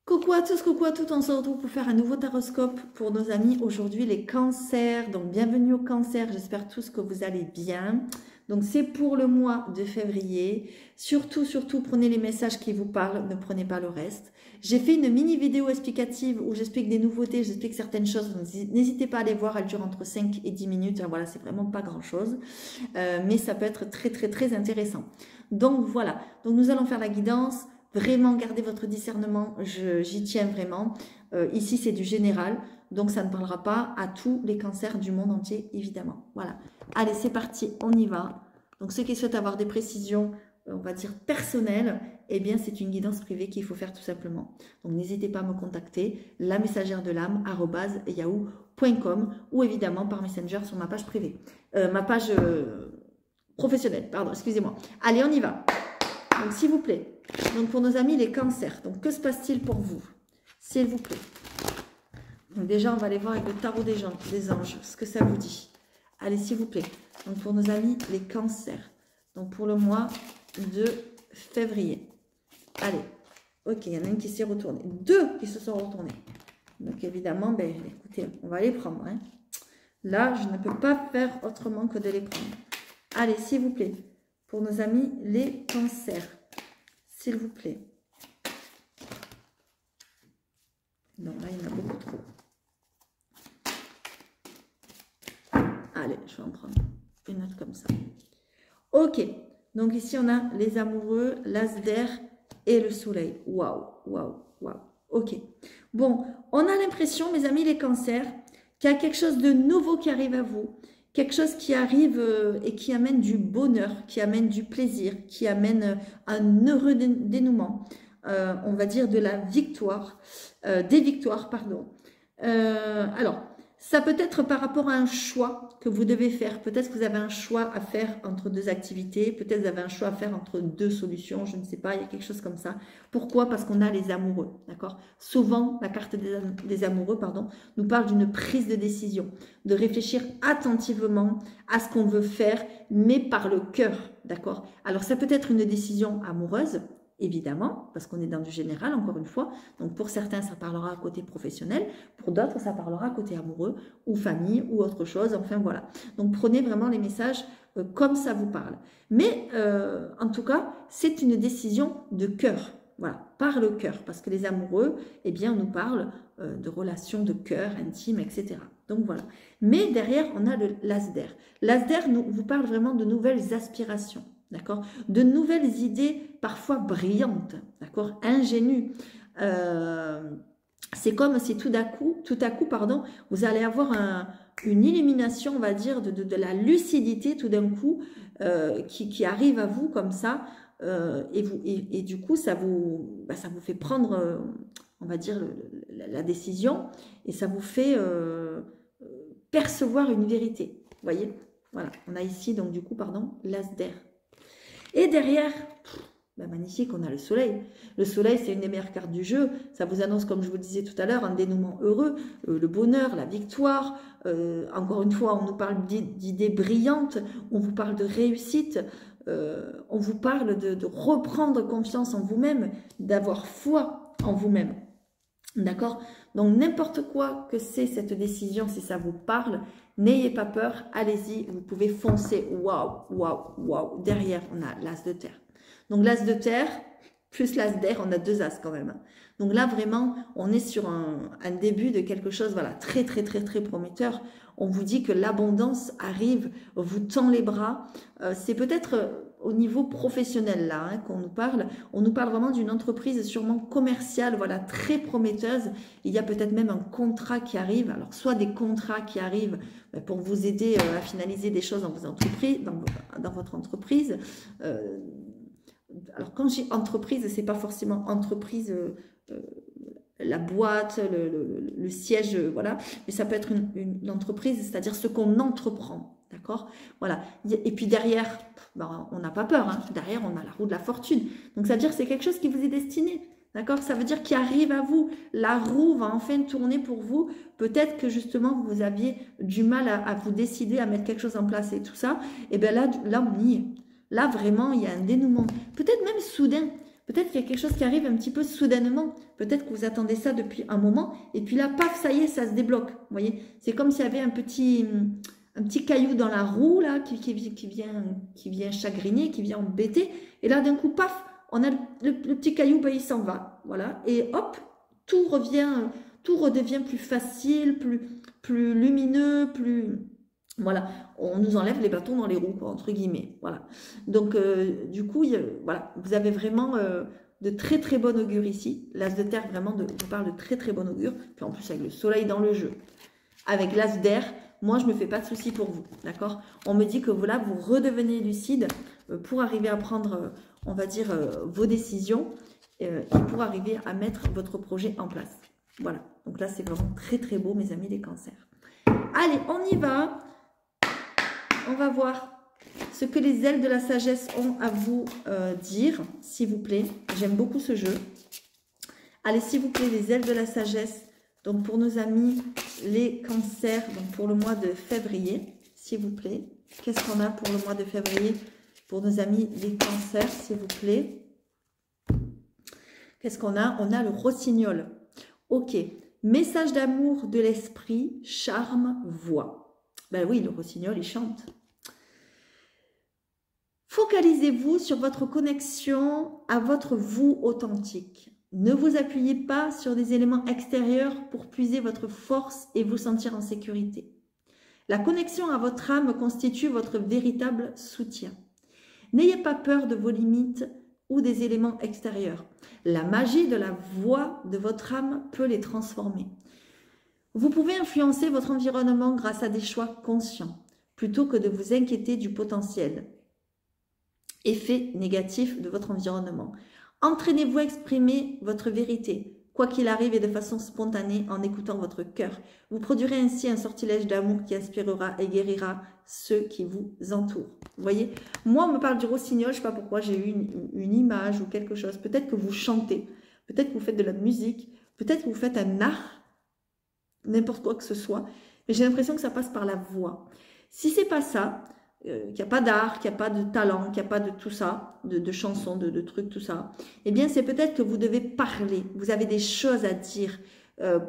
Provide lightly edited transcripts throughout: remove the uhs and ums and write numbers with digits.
Coucou à tous, coucou à toutes, on se retrouve pour faire un nouveau taroscope pour nos amis aujourd'hui les cancers. Donc bienvenue au cancer, j'espère tous que vous allez bien. Donc c'est pour le mois de février. Surtout, prenez les messages qui vous parlent, ne prenez pas le reste. J'ai fait une mini vidéo explicative où j'explique des nouveautés, j'explique certaines choses. Donc n'hésitez pas à aller voir, elle dure entre 5 et 10 minutes. Voilà, c'est vraiment pas grand chose. Mais ça peut être très intéressant. Donc voilà, donc nous allons faire la guidance. Vraiment, gardez votre discernement, j'y tiens vraiment. Ici, c'est du général, donc ça ne parlera pas à tous les cancers du monde entier, évidemment. Voilà. Allez, c'est parti, on y va. Donc, ceux qui souhaitent avoir des précisions, on va dire personnelles, eh bien, c'est une guidance privée qu'il faut faire tout simplement. Donc, n'hésitez pas à me contacter, la messagère de l'âme, @yahoo.com ou évidemment par Messenger sur ma page privée. Ma page professionnelle, pardon, excusez-moi. Allez, on y va. Donc, s'il vous plaît. Donc, pour nos amis, les cancers. Donc, que se passe-t-il pour vous? S'il vous plaît. Donc, déjà, on va aller voir avec le tarot des anges, ce que ça vous dit. Allez, s'il vous plaît. Donc, pour nos amis, les cancers. Donc, pour le mois de février. Allez. Ok, il y en a une qui s'est retournée. Deux qui se sont retournés. Donc, évidemment, ben, écoutez, on va les prendre. Hein. Là, je ne peux pas faire autrement que de les prendre. Allez, s'il vous plaît. Pour nos amis, les cancers. S'il vous plaît. Non, là, il y en a beaucoup trop. Allez, je vais en prendre une autre comme ça. Ok. Donc, ici, on a les amoureux, l'as d'air et le soleil. Waouh. Ok. Bon, on a l'impression, mes amis, les cancers, qu'il y a quelque chose de nouveau qui arrive à vous. Quelque chose qui arrive et qui amène du bonheur, qui amène du plaisir, qui amène un heureux dénouement, on va dire de la victoire, des victoires, pardon. Alors, ça peut être par rapport à un choix que vous devez faire. Peut-être que vous avez un choix à faire entre deux activités, peut-être que vous avez un choix à faire entre deux solutions, je ne sais pas, il y a quelque chose comme ça. Pourquoi? Parce qu'on a les amoureux, d'accord? Souvent, la carte des amoureux, pardon, nous parle d'une prise de décision, de réfléchir attentivement à ce qu'on veut faire, mais par le cœur, d'accord? Alors, ça peut être une décision amoureuse, évidemment, parce qu'on est dans du général, encore une fois. Donc, pour certains, ça parlera à côté professionnel. Pour d'autres, ça parlera à côté amoureux ou famille ou autre chose. Enfin, voilà. Donc, prenez vraiment les messages comme ça vous parle. Mais, en tout cas, c'est une décision de cœur. Voilà, par le cœur. Parce que les amoureux, eh bien, on nous parle de relations de cœur, intimes, etc. Donc, voilà. Mais derrière, on a l'as d'air. L'as d'air vous parle vraiment de nouvelles aspirations. D'accord? De nouvelles idées parfois brillantes, d'accord? Ingénues. C'est comme si tout à coup, pardon, vous allez avoir une illumination, on va dire, de la lucidité tout d'un coup qui arrive à vous comme ça. Et du coup, ça vous fait prendre, on va dire, la décision et ça vous fait percevoir une vérité. Vous voyez? Voilà, on a ici, donc du coup, pardon, l'as d'air. Et derrière, magnifique, on a le soleil. Le soleil, c'est une des meilleures cartes du jeu. Ça vous annonce, comme je vous le disais tout à l'heure, un dénouement heureux, le bonheur, la victoire. Encore une fois, on nous parle d'idées brillantes, on vous parle de réussite, on vous parle de reprendre confiance en vous-même, d'avoir foi en vous-même. D'accord? Donc, n'importe quoi que c'est cette décision, si ça vous parle, n'ayez pas peur, allez-y, vous pouvez foncer. Waouh. Derrière, on a l'as de terre. Donc, l'as de terre, plus l'as d'air, on a deux as quand même. Donc là, vraiment, on est sur un début de quelque chose, voilà, très prometteur. On vous dit que l'abondance arrive, vous tend les bras. C'est peut-être au niveau professionnel là hein, qu'on nous parle. On nous parle vraiment d'une entreprise sûrement commerciale, voilà, très prometteuse. Il y a peut-être même un contrat qui arrive. Alors, soit des contrats qui arrivent pour vous aider à finaliser des choses dans vos entreprises, dans votre entreprise. Alors, quand je dis entreprise, c'est pas forcément entreprise, la boîte, le siège, voilà, mais ça peut être une entreprise, c'est-à-dire ce qu'on entreprend, d'accord? Voilà. Et puis derrière, on n'a pas peur, hein. Derrière, on a la roue de la fortune. Donc, ça veut dire que c'est quelque chose qui vous est destiné, d'accord? Ça veut dire qu'il arrive à vous. La roue va enfin tourner pour vous. Peut-être que justement, vous aviez du mal à vous décider à mettre quelque chose en place et tout ça. Et bien là on y est. Là, vraiment, il y a un dénouement. Peut-être même soudain. Peut-être qu'il y a quelque chose qui arrive un petit peu soudainement. Peut-être que vous attendez ça depuis un moment. Et puis là, paf, ça y est, ça se débloque. Vous voyez, c'est comme s'il y avait un petit caillou dans la roue là, qui vient chagriner, qui vient embêter. Et là, d'un coup, paf, on a le petit caillou, ben, il s'en va. Voilà. Et hop, tout redevient plus facile, plus lumineux, plus... Voilà, on nous enlève les bâtons dans les roues, quoi, entre guillemets. Voilà. Donc, du coup, voilà, vous avez vraiment de très très bon augure ici. L'as de terre, vraiment, je parle de très très bon augure. Puis en plus, avec le soleil dans le jeu, avec l'as d'air, moi, je ne me fais pas de soucis pour vous. D'accord? On me dit que voilà, vous redevenez lucide pour arriver à prendre, on va dire, vos décisions et pour arriver à mettre votre projet en place. Voilà. Donc là, c'est vraiment très très beau, mes amis, les cancers. Allez, on y va. On va voir ce que les ailes de la sagesse ont à vous dire, s'il vous plaît. J'aime beaucoup ce jeu. Allez, s'il vous plaît, les ailes de la sagesse. Donc, pour nos amis, les cancers, donc pour le mois de février, s'il vous plaît. Qu'est-ce qu'on a pour le mois de février pour nos amis, les cancers, s'il vous plaît? Qu'est-ce qu'on a? On a le rossignol. Ok. Message d'amour de l'esprit, charme, voix. Ben oui, le rossignol, il chante. Focalisez-vous sur votre connexion à votre vous authentique. Ne vous appuyez pas sur des éléments extérieurs pour puiser votre force et vous sentir en sécurité. La connexion à votre âme constitue votre véritable soutien. N'ayez pas peur de vos limites ou des éléments extérieurs. La magie de la voix de votre âme peut les transformer. Vous pouvez influencer votre environnement grâce à des choix conscients, plutôt que de vous inquiéter du potentiel effet négatif de votre environnement. Entraînez-vous à exprimer votre vérité, quoi qu'il arrive et de façon spontanée en écoutant votre cœur. Vous produirez ainsi un sortilège d'amour qui inspirera et guérira ceux qui vous entourent. Vous voyez, moi on me parle du rossignol, je ne sais pas pourquoi, j'ai eu une image ou quelque chose. Peut-être que vous chantez, peut-être que vous faites de la musique, peut-être que vous faites un art, n'importe quoi que ce soit, mais j'ai l'impression que ça passe par la voix. Si c'est pas ça, qu'il n'y a pas d'art, qu'il n'y a pas de talent, qu'il n'y a pas de tout ça, de chansons, de trucs, tout ça, eh bien c'est peut-être que vous devez parler, vous avez des choses à dire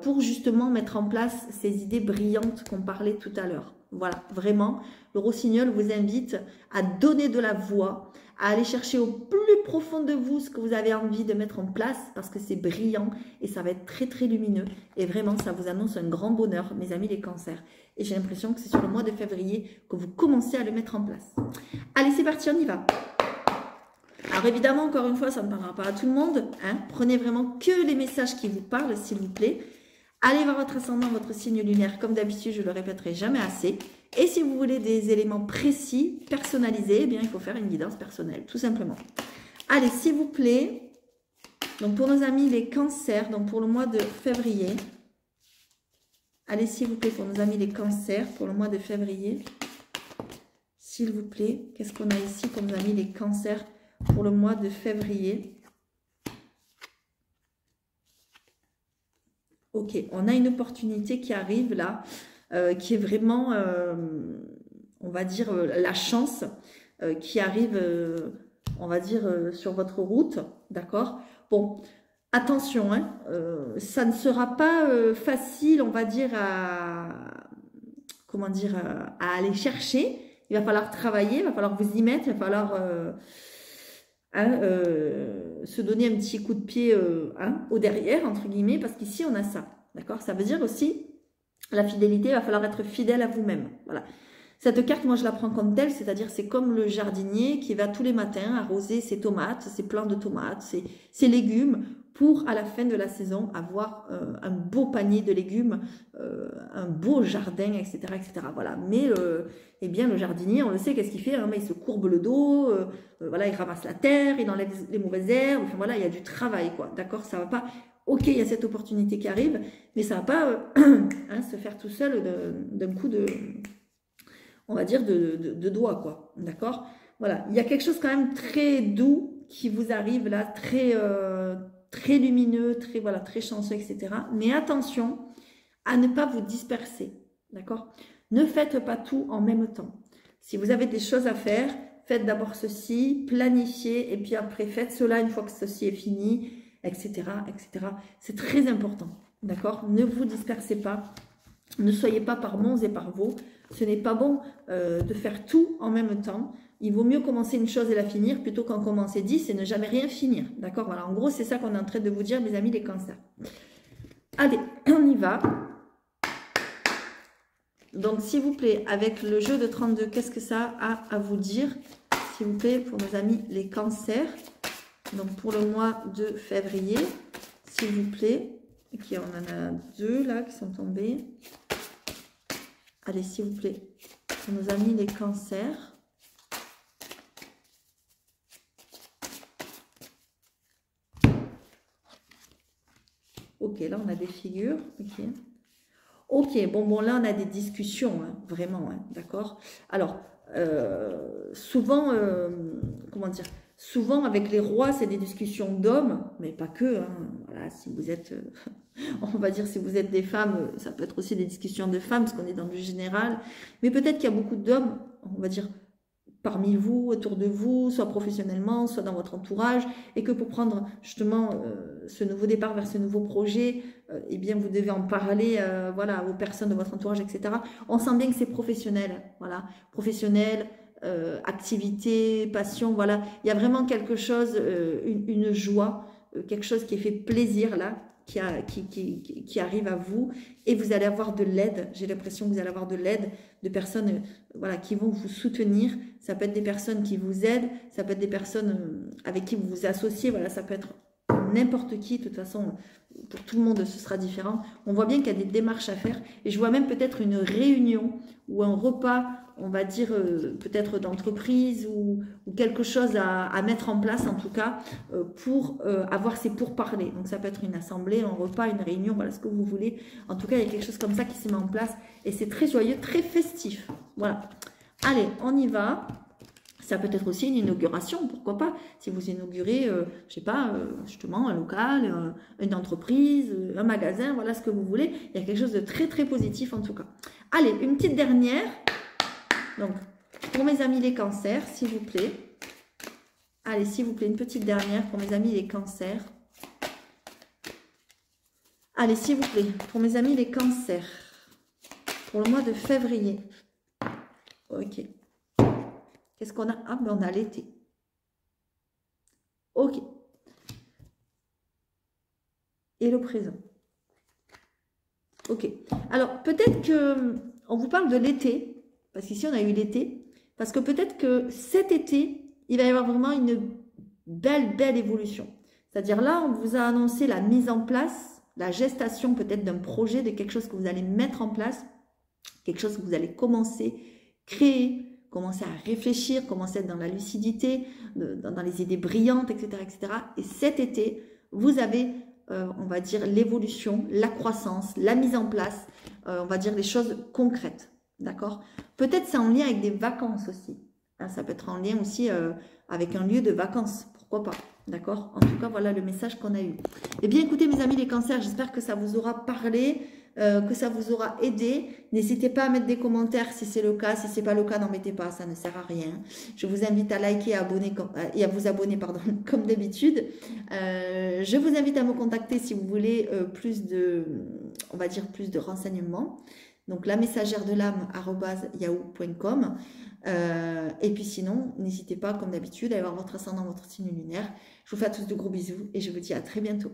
pour justement mettre en place ces idées brillantes qu'on parlait tout à l'heure. Voilà, vraiment, le rossignol vous invite à donner de la voix, à aller chercher au plus profond de vous ce que vous avez envie de mettre en place parce que c'est brillant et ça va être très très lumineux et vraiment ça vous annonce un grand bonheur, mes amis les cancers. Et j'ai l'impression que c'est sur le mois de février que vous commencez à le mettre en place. Allez, c'est parti, on y va. Alors évidemment, encore une fois, ça ne parlera pas à tout le monde. Hein. Prenez vraiment que les messages qui vous parlent, s'il vous plaît. Allez voir votre ascendant, votre signe lunaire. Comme d'habitude, je ne le répéterai jamais assez. Et si vous voulez des éléments précis, personnalisés, eh bien, il faut faire une guidance personnelle, tout simplement. Allez, s'il vous plaît. Donc, pour nos amis les cancers, donc pour le mois de février. Allez, s'il vous plaît, pour nos amis les cancers, pour le mois de février. S'il vous plaît, qu'est-ce qu'on a ici pour nos amis les cancers pour le mois de février? Ok, on a une opportunité qui arrive là, qui est vraiment, on va dire, la chance qui arrive, on va dire, sur votre route, d'accord? Bon, attention, hein, ça ne sera pas facile, on va dire, comment dire, à aller chercher. Il va falloir travailler, il va falloir vous y mettre, il va falloir se donner un petit coup de pied au derrière, entre guillemets, parce qu'ici, on a ça. D'accord? Ça veut dire aussi, la fidélité, il va falloir être fidèle à vous-même. Voilà. Cette carte, moi, je la prends comme telle, c'est-à-dire c'est comme le jardinier qui va tous les matins arroser ses tomates, ses plants de tomates, ses légumes, pour, à la fin de la saison, avoir un beau panier de légumes, un beau jardin, etc. etc. Voilà. Mais, eh bien, le jardinier, on le sait, qu'est-ce qu'il fait, hein, mais il se courbe le dos, voilà, il ramasse la terre, il enlève les mauvaises herbes, enfin, voilà, il y a du travail, quoi. D'accord? Ça va pas... Ok, il y a cette opportunité qui arrive, mais ça ne va pas hein, se faire tout seul d'un coup de... on va dire de doigt, quoi. D'accord? Voilà. Il y a quelque chose quand même très doux qui vous arrive là, très lumineux, voilà, très chanceux, etc. Mais attention à ne pas vous disperser. D'accord? Ne faites pas tout en même temps. Si vous avez des choses à faire, faites d'abord ceci, planifiez, et puis après faites cela une fois que ceci est fini, etc., etc. C'est très important, d'accord? Ne vous dispersez pas, ne soyez pas par monts et par vaux. Ce n'est pas bon de faire tout en même temps. Il vaut mieux commencer une chose et la finir plutôt qu'en commencer 10 et ne jamais rien finir, d'accord? Voilà, en gros, c'est ça qu'on est en train de vous dire, mes amis les cancers. Allez, on y va. Donc, s'il vous plaît, avec le jeu de 32, qu'est-ce que ça a à vous dire, s'il vous plaît, pour nos amis les cancers? Donc, pour le mois de février, s'il vous plaît. Ok, on en a 2 là qui sont tombés. Allez, s'il vous plaît, pour nos amis les cancers. Ok, là, on a des figures. Ok. Ok, bon, là, on a des discussions, hein, vraiment, hein, d'accord? Alors, souvent, comment dire, souvent, avec les rois, c'est des discussions d'hommes, mais pas que, hein, voilà, si vous êtes, on va dire, si vous êtes des femmes, ça peut être aussi des discussions de femmes, parce qu'on est dans le général, mais peut-être qu'il y a beaucoup d'hommes, on va dire, parmi vous, autour de vous, soit professionnellement, soit dans votre entourage, et que pour prendre justement ce nouveau départ vers ce nouveau projet, eh bien vous devez en parler voilà, aux personnes de votre entourage, etc. On sent bien que c'est professionnel, voilà, professionnel, activité, passion, voilà. Il y a vraiment quelque chose, une joie, quelque chose qui est fait plaisir là, qui arrive à vous, et vous allez avoir de l'aide. J'ai l'impression que vous allez avoir de l'aide de personnes voilà, qui vont vous soutenir. Ça peut être des personnes qui vous aident, ça peut être des personnes avec qui vous vous associez, voilà, ça peut être n'importe qui. De toute façon, pour tout le monde, ce sera différent. On voit bien qu'il y a des démarches à faire, et je vois même peut-être une réunion ou un repas, on va dire peut-être d'entreprise ou quelque chose à mettre en place en tout cas pour avoir ces pourparlers. Donc ça peut être une assemblée, un repas, une réunion, voilà ce que vous voulez. En tout cas, il y a quelque chose comme ça qui se met en place et c'est très joyeux, très festif. Voilà. Allez, on y va. Ça peut être aussi une inauguration, pourquoi pas, si vous inaugurez, je sais pas, justement, un local, une entreprise, un magasin, voilà ce que vous voulez. Il y a quelque chose de très, très positif en tout cas. Allez, une petite dernière. Donc, pour mes amis les cancers, s'il vous plaît. Allez, s'il vous plaît, une petite dernière pour mes amis les cancers. Allez, s'il vous plaît, pour mes amis les cancers. Pour le mois de février. Ok. Qu'est-ce qu'on a? Ah, ben on a l'été. Ok. Et le présent. Ok. Alors, peut-être que on vous parle de l'été, parce qu'ici, on a eu l'été, parce que peut-être que cet été, il va y avoir vraiment une belle évolution. C'est-à-dire là, on vous a annoncé la mise en place, la gestation peut-être d'un projet, de quelque chose que vous allez mettre en place, quelque chose que vous allez commencer, créer, commencer à réfléchir, commencer à être dans la lucidité, dans les idées brillantes, etc., etc. Et cet été, vous avez, on va dire, l'évolution, la croissance, la mise en place, on va dire les choses concrètes, d'accord? Peut-être c'est en lien avec des vacances aussi. Hein, ça peut être en lien aussi avec un lieu de vacances, pourquoi pas, d'accord? En tout cas, voilà le message qu'on a eu. Eh bien, écoutez, mes amis les cancers, j'espère que ça vous aura parlé, que ça vous aura aidé. N'hésitez pas à mettre des commentaires si c'est le cas. Si ce n'est pas le cas, n'en mettez pas, ça ne sert à rien. Je vous invite à liker et à vous abonner pardon, comme d'habitude. Je vous invite à me contacter si vous voulez plus de, on va dire, plus de renseignements. Donc, la messagère de l'âme @yahoo.com. Et puis sinon, n'hésitez pas, comme d'habitude, à aller voir votre ascendant, votre signe lunaire. Je vous fais à tous de gros bisous et je vous dis à très bientôt.